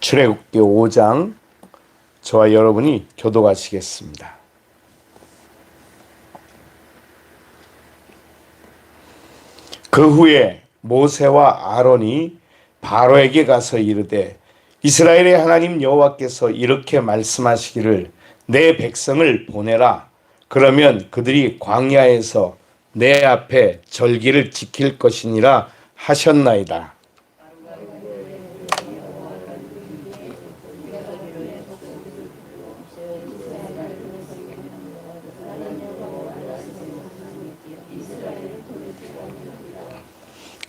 출애굽기 5장 저와 여러분이 교독하시겠습니다. 그 후에 모세와 아론이 바로에게 가서 이르되 이스라엘의 하나님 여호와께서 이렇게 말씀하시기를 내 백성을 보내라. 그러면 그들이 광야에서 내 앞에 절기를 지킬 것이니라 하셨나이다.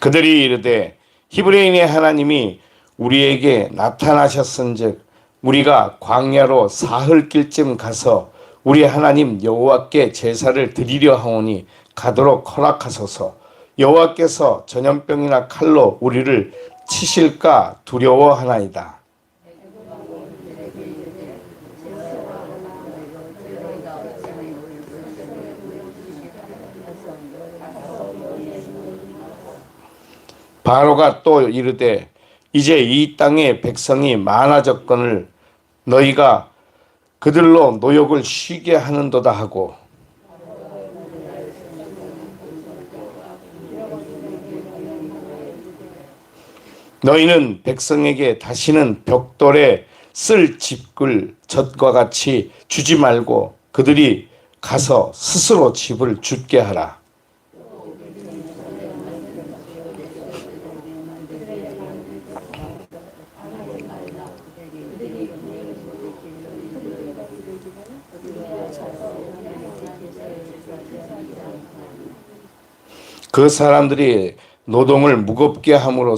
그들이 이르되 히브리인의 하나님이 우리에게 나타나셨은즉 우리가 광야로 사흘길쯤 가서 우리 하나님 여호와께 제사를 드리려 하오니 가도록 허락하소서. 여호와께서 전염병이나 칼로 우리를 치실까 두려워하나이다. 바로가 또 이르되 이제 이 땅의 백성이 많아졌거늘 너희가 그들로 노역을 쉬게 하는도다 하고 너희는 백성에게 다시는 벽돌에 쓸 집을 젖과 같이 주지 말고 그들이 가서 스스로 집을 짓게 하라. 그 사람들이 노동을 무겁게 함으로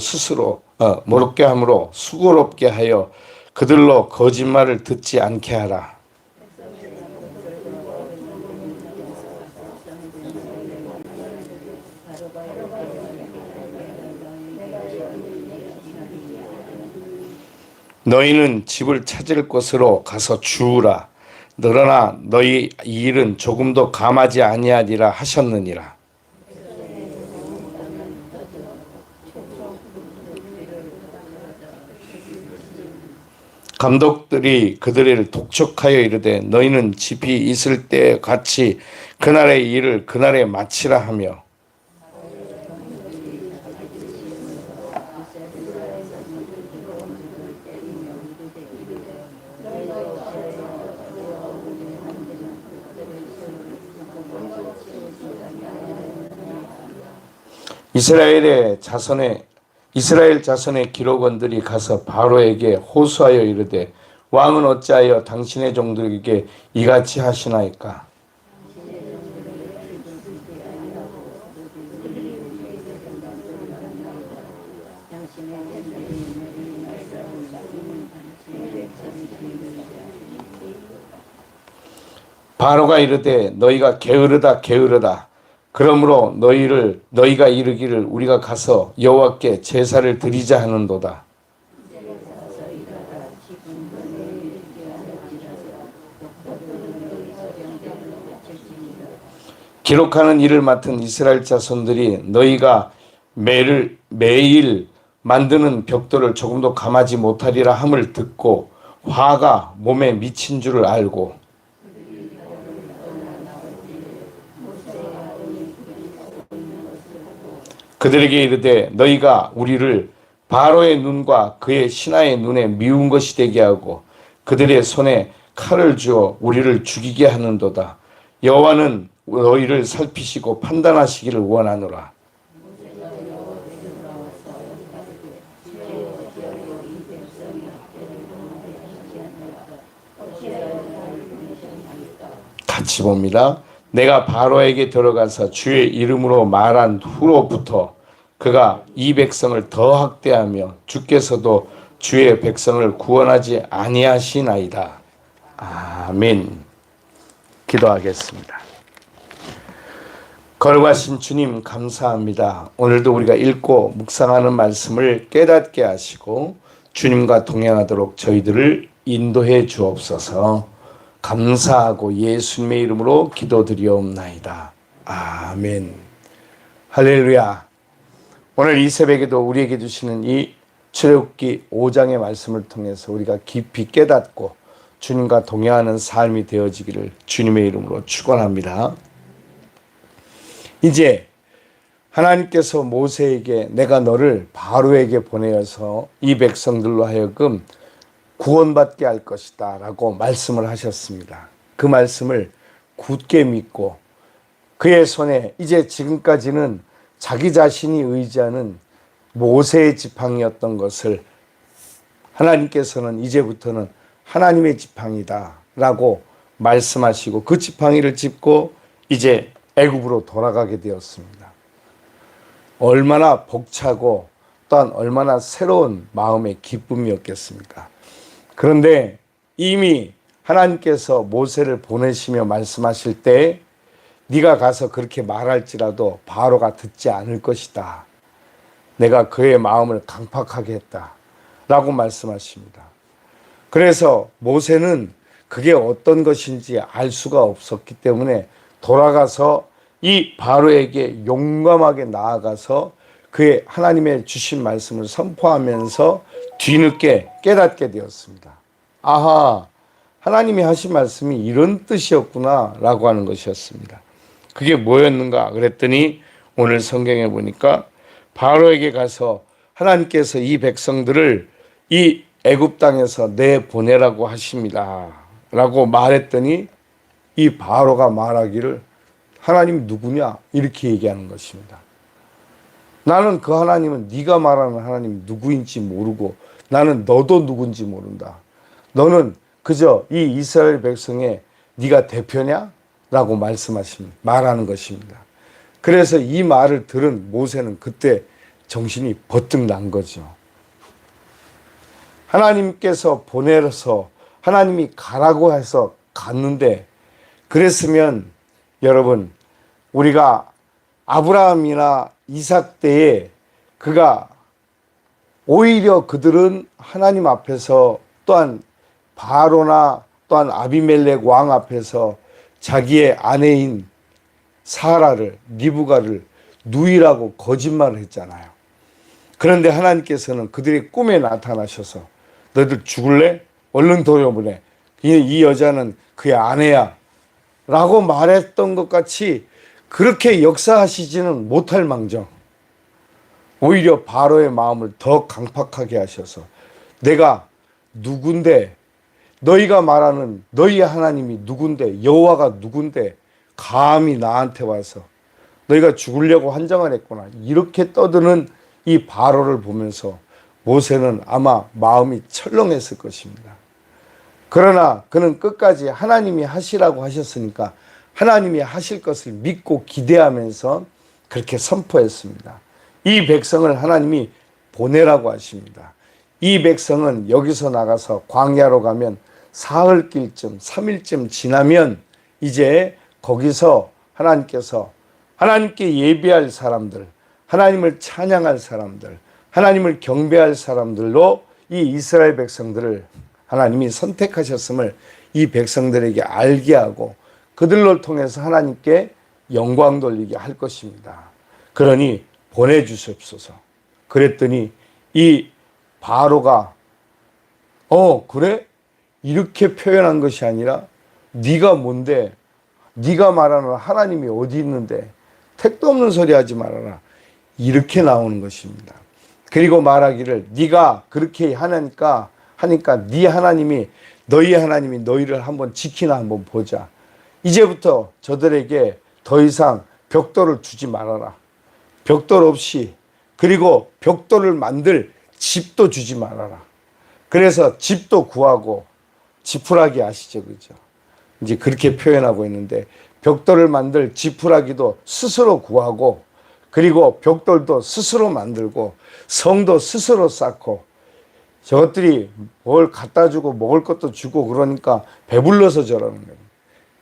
무겁게 함으로 수고롭게 하여 그들로 거짓말을 듣지 않게 하라. 너희는 집을 찾을 곳으로 가서 주우라. 늘어나 너희 이 일은 조금도 감하지 아니하리라 하셨느니라. 감독들이 그들을 독촉하여 이르되 너희는 집이 있을 때 같이 그날의 일을 그날에 마치라 하며 이스라엘 자손의 기록원들이 가서 바로에게 호소하여 이르되 왕은 어찌하여 당신의 종들에게 이같이 하시나이까? 바로가 이르되 너희가 게으르다. 그러므로 너희가 이르기를 우리가 가서 여호와께 제사를 드리자 하는도다. 기록하는 일을 맡은 이스라엘 자손들이 너희가 매일 만드는 벽돌을 조금도 감하지 못하리라 함을 듣고 화가 몸에 미친 줄을 알고 그들에게 이르되 너희가 우리를 바로의 눈과 그의 신하의 눈에 미운 것이 되게 하고 그들의 손에 칼을 주어 우리를 죽이게 하는도다. 여호와는 너희를 살피시고 판단하시기를 원하노라. 같이 봅니다. 내가 바로에게 들어가서 주의 이름으로 말한 후로부터 그가 이 백성을 더 학대하며 주께서도 주의 백성을 구원하지 아니하시나이다. 아멘. 기도하겠습니다. 거룩하신 주님 감사합니다. 오늘도 우리가 읽고 묵상하는 말씀을 깨닫게 하시고 주님과 동행하도록 저희들을 인도해 주옵소서. 감사하고 예수님의 이름으로 기도드리옵나이다. 아멘. 할렐루야. 오늘 이 새벽에도 우리에게 주시는 이 출애굽기 5장의 말씀을 통해서 우리가 깊이 깨닫고 주님과 동행하는 삶이 되어지기를 주님의 이름으로 축원합니다. 이제 하나님께서 모세에게 내가 너를 바로에게 보내어서 이 백성들로 하여금 구원받게 할 것이다 라고 말씀을 하셨습니다. 그 말씀을 굳게 믿고 그의 손에 이제 지금까지는 자기 자신이 의지하는 모세의 지팡이였던 것을 하나님께서는 이제부터는 하나님의 지팡이다 라고 말씀하시고 그 지팡이를 짚고 이제 애굽으로 돌아가게 되었습니다. 얼마나 벅차고 또한 얼마나 새로운 마음의 기쁨이었겠습니까? 그런데 이미 하나님께서 모세를 보내시며 말씀하실 때 네가 가서 그렇게 말할지라도 바로가 듣지 않을 것이다. 내가 그의 마음을 강팍하게 했다 라고 말씀하십니다. 그래서 모세는 그게 어떤 것인지 알 수가 없었기 때문에 돌아가서 이 바로에게 용감하게 나아가서 그의 하나님의 주신 말씀을 선포하면서 뒤늦게 깨닫게 되었습니다. 아하, 하나님이 하신 말씀이 이런 뜻이었구나 라고 하는 것이었습니다. 그게 뭐였는가 그랬더니 오늘 성경에 보니까 바로에게 가서 하나님께서 이 백성들을 이 애굽 땅에서 내보내라고 하십니다 라고 말했더니 이 바로가 말하기를 하나님 누구냐 이렇게 얘기하는 것입니다. 나는 그 하나님은 네가 말하는 하나님 누구인지 모르고 나는 너도 누군지 모른다. 너는 그저 이 이스라엘 백성의 네가 대표냐? 라고 말하는 것입니다. 그래서 이 말을 들은 모세는 그때 정신이 버뜩 난 거죠. 하나님께서 보내서 하나님이 가라고 해서 갔는데 그랬으면 여러분 우리가 아브라함이나 이삭 때에 그가 오히려 그들은 하나님 앞에서 또한 바로나 또한 아비멜렉 왕 앞에서 자기의 아내인 사라를 리브가를 누이라고 거짓말을 했잖아요. 그런데 하나님께서는 그들의 꿈에 나타나셔서 너희들 죽을래? 얼른 돌려보내. 이 여자는 그의 아내야 라고 말했던 것 같이 그렇게 역사하시지는 못할 망정 오히려 바로의 마음을 더 강팍하게 하셔서 내가 누군데 너희가 말하는 너희 하나님이 누군데 여호와가 누군데 감히 나한테 와서 너희가 죽으려고 환장을 했구나 이렇게 떠드는 이 바로를 보면서 모세는 아마 마음이 철렁했을 것입니다. 그러나 그는 끝까지 하나님이 하시라고 하셨으니까 하나님이 하실 것을 믿고 기대하면서 그렇게 선포했습니다. 이 백성을 하나님이 보내라고 하십니다. 이 백성은 여기서 나가서 광야로 가면 사흘길쯤 3일쯤 지나면 이제 거기서 하나님께서 하나님께 예배할 사람들, 하나님을 찬양할 사람들, 하나님을 경배할 사람들로 이 이스라엘 백성들을 하나님이 선택하셨음을 이 백성들에게 알게 하고 그들로 통해서 하나님께 영광 돌리게 할 것입니다. 그러니 보내주십소서. 그랬더니 이 바로가 그래? 이렇게 표현한 것이 아니라 네가 뭔데? 네가 말하는 하나님이 어디 있는데? 택도 없는 소리 하지 말아라. 이렇게 나오는 것입니다. 그리고 말하기를 네가 그렇게 하니까 네 하나님이 너희 하나님이 너희를 한번 지키나 한번 보자. 이제부터 저들에게 더 이상 벽돌을 주지 말아라. 벽돌 없이 그리고 벽돌을 만들 집도 주지 말아라. 그래서 집도 구하고 지푸라기 아시죠? 그죠? 이제 그렇게 표현하고 있는데 벽돌을 만들 지푸라기도 스스로 구하고 그리고 벽돌도 스스로 만들고 성도 스스로 쌓고 저것들이 뭘 갖다 주고 먹을 것도 주고 그러니까 배불러서 저러는 거예요.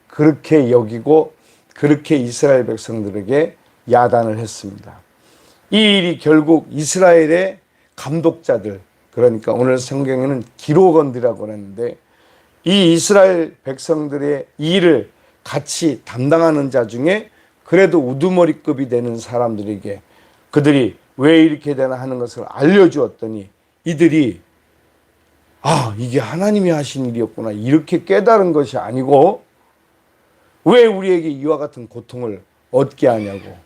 그렇게 여기고 그렇게 이스라엘 백성들에게 야단을 했습니다. 이 일이 결국 이스라엘의 감독자들 그러니까 오늘 성경에는 기록원들이라고 하는데 이 이스라엘 백성들의 일을 같이 담당하는 자 중에 그래도 우두머리급이 되는 사람들에게 그들이 왜 이렇게 되나 하는 것을 알려주었더니 이들이 이게 하나님이 하신 일이었구나 이렇게 깨달은 것이 아니고 왜 우리에게 이와 같은 고통을 얻게 하냐고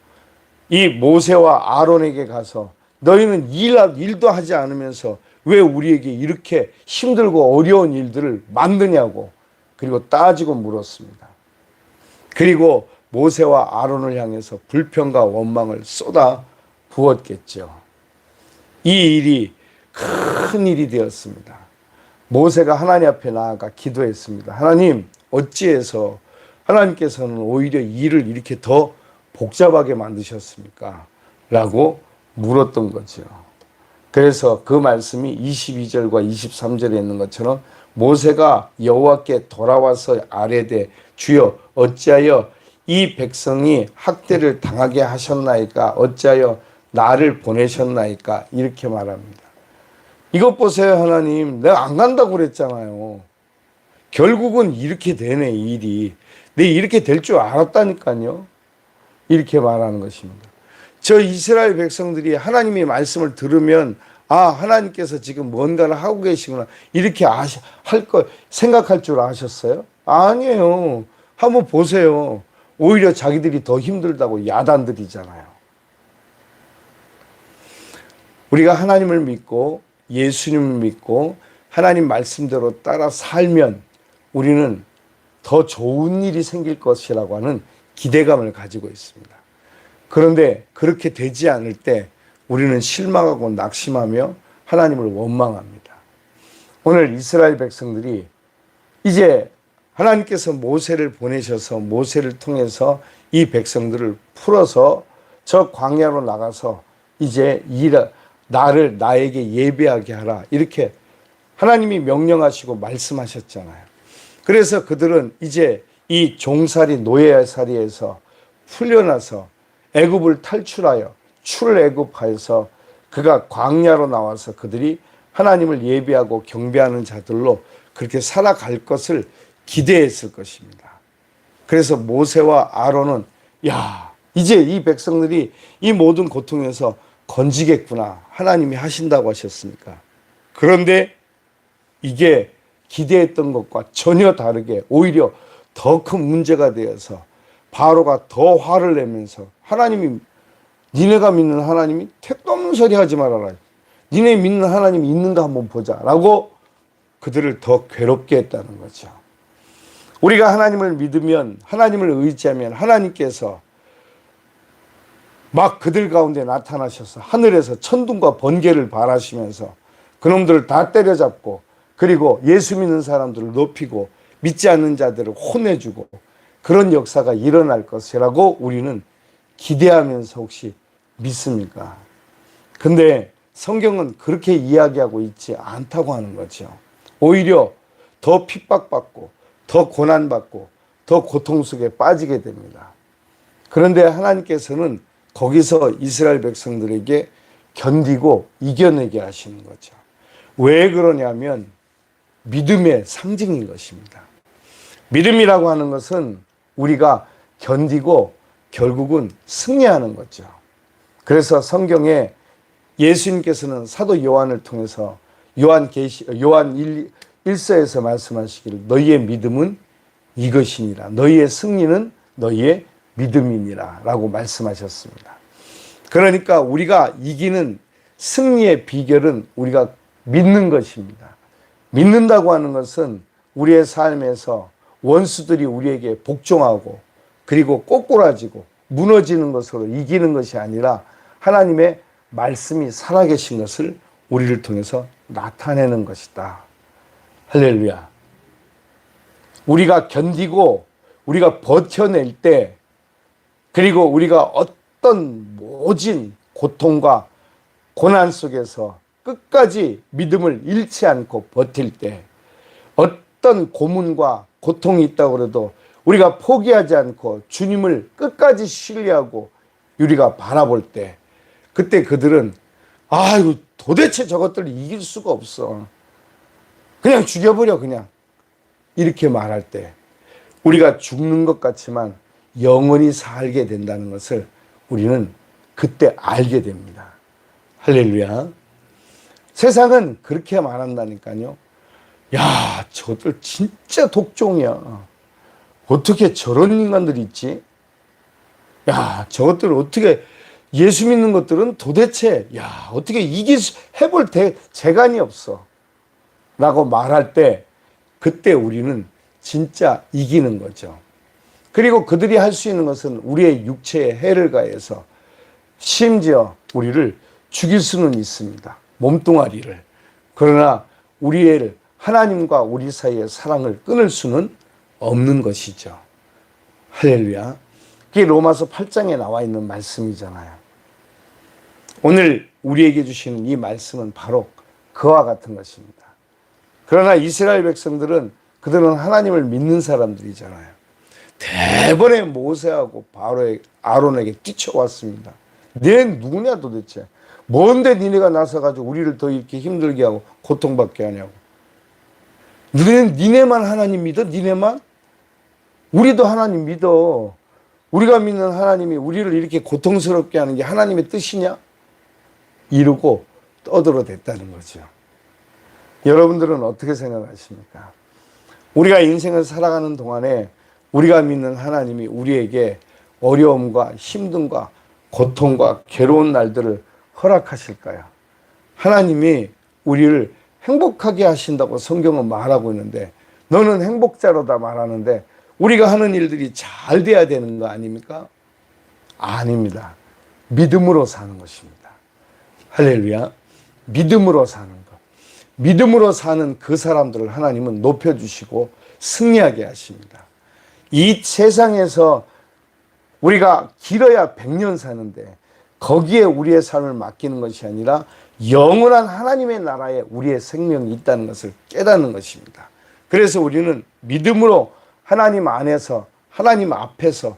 이 모세와 아론에게 가서 너희는 일도 하지 않으면서 왜 우리에게 이렇게 힘들고 어려운 일들을 만드냐고 그리고 따지고 물었습니다. 그리고 모세와 아론을 향해서 불평과 원망을 쏟아 부었겠죠. 이 일이 큰 일이 되었습니다. 모세가 하나님 앞에 나아가 기도했습니다. 하나님, 어찌해서 하나님께서는 오히려 일을 이렇게 더 복잡하게 만드셨습니까? 라고 물었던 거죠. 그래서 그 말씀이 22절과 23절에 있는 것처럼 모세가 여호와께 돌아와서 아뢰되 주여 어찌하여 이 백성이 학대를 당하게 하셨나이까 어찌하여 나를 보내셨나이까 이렇게 말합니다. 이것 보세요 하나님, 내가 안 간다고 그랬잖아요. 결국은 이렇게 되네 이 일이. 내가 이렇게 될 줄 알았다니까요. 이렇게 말하는 것입니다. 저 이스라엘 백성들이 하나님의 말씀을 들으면 하나님께서 지금 뭔가를 하고 계시구나 이렇게 생각할 줄 아셨어요? 아니에요. 한번 보세요. 오히려 자기들이 더 힘들다고 야단들이잖아요. 우리가 하나님을 믿고 예수님을 믿고 하나님 말씀대로 따라 살면 우리는 더 좋은 일이 생길 것이라고 하는 기대감을 가지고 있습니다. 그런데 그렇게 되지 않을 때 우리는 실망하고 낙심하며 하나님을 원망합니다. 오늘 이스라엘 백성들이 이제 하나님께서 모세를 보내셔서 모세를 통해서 이 백성들을 풀어서 저 광야로 나가서 이제 나에게 예배하게 하라 이렇게 하나님이 명령하시고 말씀하셨잖아요. 그래서 그들은 이제 이 종살이 노예살이에서 풀려나서 애굽을 탈출하여 출애굽하여서 그가 광야로 나와서 그들이 하나님을 예배하고 경배하는 자들로 그렇게 살아갈 것을 기대했을 것입니다. 그래서 모세와 아론은 이제 이 백성들이 이 모든 고통에서 건지겠구나 하나님이 하신다고 하셨으니까. 그런데 이게 기대했던 것과 전혀 다르게 오히려 더 큰 문제가 되어서 바로가 더 화를 내면서 하나님이 니네가 믿는 하나님이 택도 없는 소리 하지 말아라. 니네 믿는 하나님이 있는가 한번 보자 라고 그들을 더 괴롭게 했다는 거죠. 우리가 하나님을 믿으면 하나님을 의지하면 하나님께서 막 그들 가운데 나타나셔서 하늘에서 천둥과 번개를 발하시면서 그놈들을 다 때려잡고 그리고 예수 믿는 사람들을 높이고 믿지 않는 자들을 혼내주고 그런 역사가 일어날 것이라고 우리는 기대하면서 혹시 믿습니까? 근데 성경은 그렇게 이야기하고 있지 않다고 하는 거죠. 오히려 더 핍박받고 더 고난받고 더 고통 속에 빠지게 됩니다. 그런데 하나님께서는 거기서 이스라엘 백성들에게 견디고 이겨내게 하시는 거죠. 왜 그러냐면 믿음의 상징인 것입니다. 믿음이라고 하는 것은 우리가 견디고 결국은 승리하는 거죠. 그래서 성경에 예수님께서는 사도 요한을 요한 1서에서 말씀하시기를 너희의 믿음은 이것이니라. 너희의 승리는 너희의 믿음이니라 라고 말씀하셨습니다. 그러니까 우리가 이기는 승리의 비결은 우리가 믿는 것입니다. 믿는다고 하는 것은 우리의 삶에서 원수들이 우리에게 복종하고 그리고 꼬꾸라지고 무너지는 것으로 이기는 것이 아니라 하나님의 말씀이 살아계신 것을 우리를 통해서 나타내는 것이다. 할렐루야. 우리가 견디고 우리가 버텨낼 때 그리고 우리가 어떤 모진 고통과 고난 속에서 끝까지 믿음을 잃지 않고 버틸 때 어떤 고문과 고통이 있다고 해도 우리가 포기하지 않고 주님을 끝까지 신뢰하고 우리가 바라볼 때 그때 그들은 아이고 도대체 저것들을 이길 수가 없어. 그냥 죽여버려 그냥. 이렇게 말할 때 우리가 죽는 것 같지만 영원히 살게 된다는 것을 우리는 그때 알게 됩니다. 할렐루야. 세상은 그렇게 말한다니까요. 야, 저들 진짜 독종이야. 어떻게 저런 인간들이 있지? 야, 저것들 어떻게, 예수 믿는 것들은 도대체, 야, 어떻게 해볼 재간이 없어. 라고 말할 때, 그때 우리는 진짜 이기는 거죠. 그리고 그들이 할 수 있는 것은 우리의 육체에 해를 가해서 심지어 우리를 죽일 수는 있습니다. 몸뚱아리를. 그러나 우리의 하나님과 우리 사이의 사랑을 끊을 수는 없는 것이죠. 할렐루야. 그게 로마서 8장에 나와 있는 말씀이잖아요. 오늘 우리에게 주시는 이 말씀은 바로 그와 같은 것입니다. 그러나 이스라엘 백성들은 그들은 하나님을 믿는 사람들이잖아요. 대번에 모세하고 아론에게 뛰쳐왔습니다. 너네 누구냐 도대체? 뭔데 니네가 나서가지고 우리를 더 이렇게 힘들게 하고 고통받게 하냐고. 니네만 하나님 믿어? 니네만? 우리도 하나님 믿어. 우리가 믿는 하나님이 우리를 이렇게 고통스럽게 하는 게 하나님의 뜻이냐? 이러고 떠들어댔다는 거죠. 여러분들은 어떻게 생각하십니까? 우리가 인생을 살아가는 동안에 우리가 믿는 하나님이 우리에게 어려움과 힘듦과 고통과 괴로운 날들을 허락하실까요? 하나님이 우리를 행복하게 하신다고 성경은 말하고 있는데, 너는 행복자로다 말하는데 우리가 하는 일들이 잘 돼야 되는 거 아닙니까? 아닙니다. 믿음으로 사는 것입니다. 할렐루야. 믿음으로 사는 것. 믿음으로 사는 그 사람들을 하나님은 높여주시고 승리하게 하십니다. 이 세상에서 우리가 길어야 100년 사는데 거기에 우리의 삶을 맡기는 것이 아니라 영원한 하나님의 나라에 우리의 생명이 있다는 것을 깨닫는 것입니다. 그래서 우리는 믿음으로 하나님 안에서, 하나님 앞에서,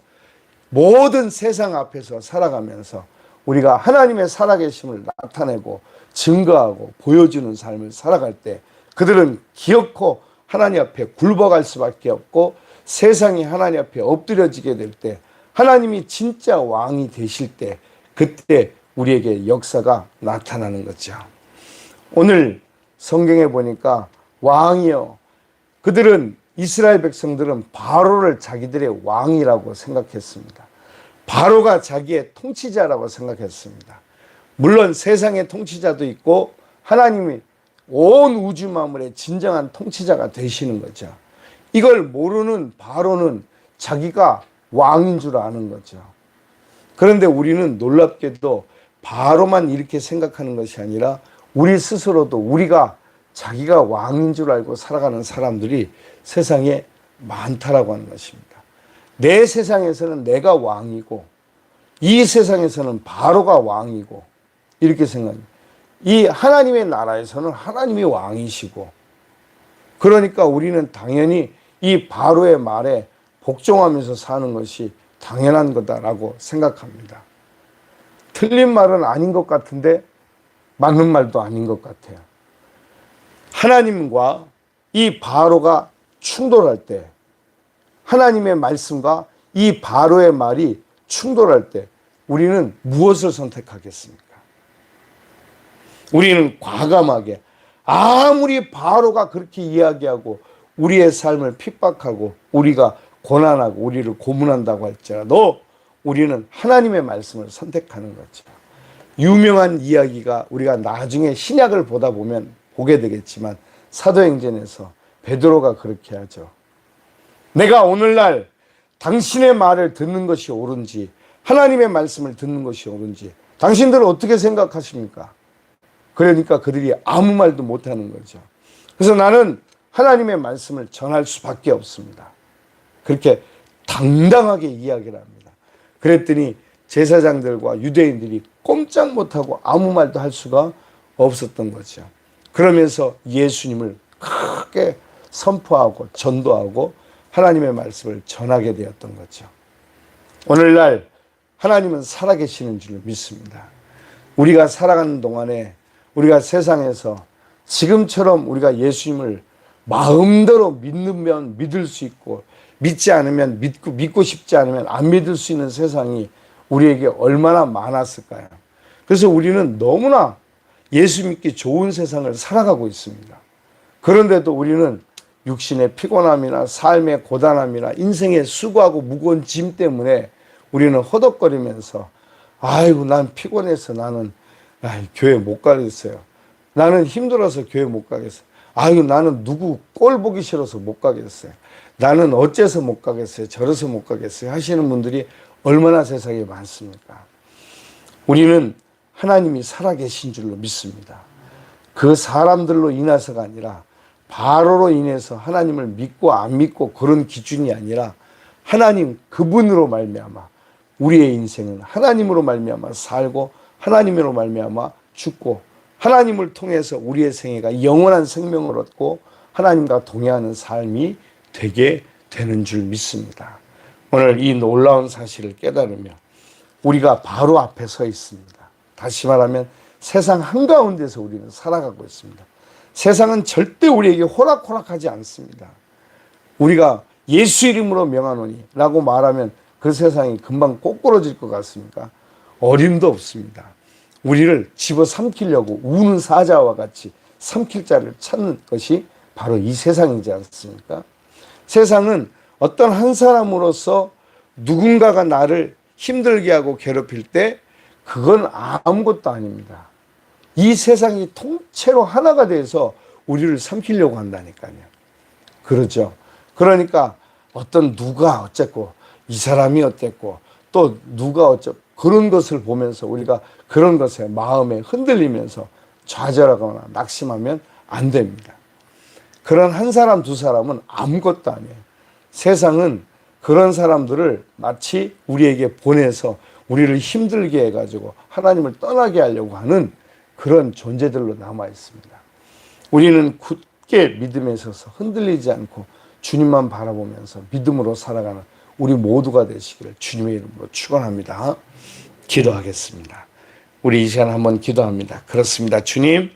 모든 세상 앞에서 살아가면서 우리가 하나님의 살아계심을 나타내고 증거하고 보여주는 삶을 살아갈 때 그들은 기어코 하나님 앞에 굴복할 수밖에 없고, 세상이 하나님 앞에 엎드려지게 될 때, 하나님이 진짜 왕이 되실 때, 그때 우리에게 역사가 나타나는 거죠. 오늘 성경에 보니까 왕이요, 그들은, 이스라엘 백성들은 바로를 자기들의 왕이라고 생각했습니다. 바로가 자기의 통치자라고 생각했습니다. 물론 세상의 통치자도 있고 하나님이 온 우주 만물의 진정한 통치자가 되시는 거죠. 이걸 모르는 바로는 자기가 왕인 줄 아는 거죠. 그런데 우리는 놀랍게도 바로만 이렇게 생각하는 것이 아니라 우리 스스로도 우리가 자기가 왕인 줄 알고 살아가는 사람들이 세상에 많다라고 하는 것입니다. 내 세상에서는 내가 왕이고 이 세상에서는 바로가 왕이고 이렇게 생각합니다. 이 하나님의 나라에서는 하나님이 왕이시고, 그러니까 우리는 당연히 이 바로의 말에 복종하면서 사는 것이 당연한 거다라고 생각합니다. 틀린 말은 아닌 것 같은데 맞는 말도 아닌 것 같아요. 하나님과 이 바로가 충돌할 때, 하나님의 말씀과 이 바로의 말이 충돌할 때 우리는 무엇을 선택하겠습니까? 우리는 과감하게, 아무리 바로가 그렇게 이야기하고 우리의 삶을 핍박하고 우리가 고난하고 우리를 고문한다고 할지라도 우리는 하나님의 말씀을 선택하는 거죠. 유명한 이야기가 우리가 나중에 신약을 보다 보면 보게 되겠지만, 사도행전에서 베드로가 그렇게 하죠. 내가 오늘날 당신의 말을 듣는 것이 옳은지 하나님의 말씀을 듣는 것이 옳은지 당신들은 어떻게 생각하십니까? 그러니까 그들이 아무 말도 못하는 거죠. 그래서 나는 하나님의 말씀을 전할 수밖에 없습니다. 그렇게 당당하게 이야기를 합니다. 그랬더니 제사장들과 유대인들이 꼼짝 못하고 아무 말도 할 수가 없었던 거죠. 그러면서 예수님을 크게 선포하고 전도하고 하나님의 말씀을 전하게 되었던 거죠. 오늘날 하나님은 살아계시는 줄 믿습니다. 우리가 살아가는 동안에 우리가 세상에서 지금처럼 우리가 예수님을 마음대로 믿으면 믿을 수 있고, 믿지 않으면 믿고 싶지 않으면 안 믿을 수 있는 세상이 우리에게 얼마나 많았을까요? 그래서 우리는 너무나 예수 믿기 좋은 세상을 살아가고 있습니다. 그런데도 우리는 육신의 피곤함이나 삶의 고단함이나 인생의 수고하고 무거운 짐 때문에 우리는 허덕거리면서 아이고 난 피곤해서 나는 교회 못 가겠어요. 나는 힘들어서 교회 못 가겠어요. 아이고 나는 누구 꼴 보기 싫어서 못 가겠어요. 나는 어째서 못 가겠어요. 저래서 못 가겠어요. 하시는 분들이 얼마나 세상에 많습니까? 우리는 하나님이 살아계신 줄로 믿습니다. 그 사람들로 인해서가 아니라 바로로 인해서 하나님을 믿고 안 믿고 그런 기준이 아니라 하나님 그분으로 말미암아 우리의 인생은 하나님으로 말미암아 살고 하나님으로 말미암아 죽고 하나님을 통해서 우리의 생애가 영원한 생명을 얻고 하나님과 동행하는 삶이 되게 되는 줄 믿습니다. 오늘 이 놀라운 사실을 깨달으며 우리가 바로 앞에 서 있습니다. 다시 말하면 세상 한가운데서 우리는 살아가고 있습니다. 세상은 절대 우리에게 호락호락하지 않습니다. 우리가 예수 이름으로 명하노니 라고 말하면 그 세상이 금방 꼬꾸러질 것 같습니까? 어림도 없습니다. 우리를 집어삼키려고 우는 사자와 같이 삼킬 자를 찾는 것이 바로 이 세상이지 않습니까? 세상은 어떤 한 사람으로서 누군가가 나를 힘들게 하고 괴롭힐 때 그건 아무것도 아닙니다. 이 세상이 통째로 하나가 돼서 우리를 삼키려고 한다니까요. 그렇죠. 그러니까 어떤 누가 어쨌고 이 사람이 어땠고 또 누가 어쩌고 그런 것을 보면서 우리가 그런 것에 마음에 흔들리면서 좌절하거나 낙심하면 안 됩니다. 그런 한 사람 두 사람은 아무것도 아니에요. 세상은 그런 사람들을 마치 우리에게 보내서 우리를 힘들게 해가지고 하나님을 떠나게 하려고 하는 그런 존재들로 남아 있습니다. 우리는 굳게 믿음에 있어서 흔들리지 않고 주님만 바라보면서 믿음으로 살아가는 우리 모두가 되시기를 주님의 이름으로 축원합니다. 기도하겠습니다. 우리 이 시간 한번 기도합니다. 그렇습니다. 주님,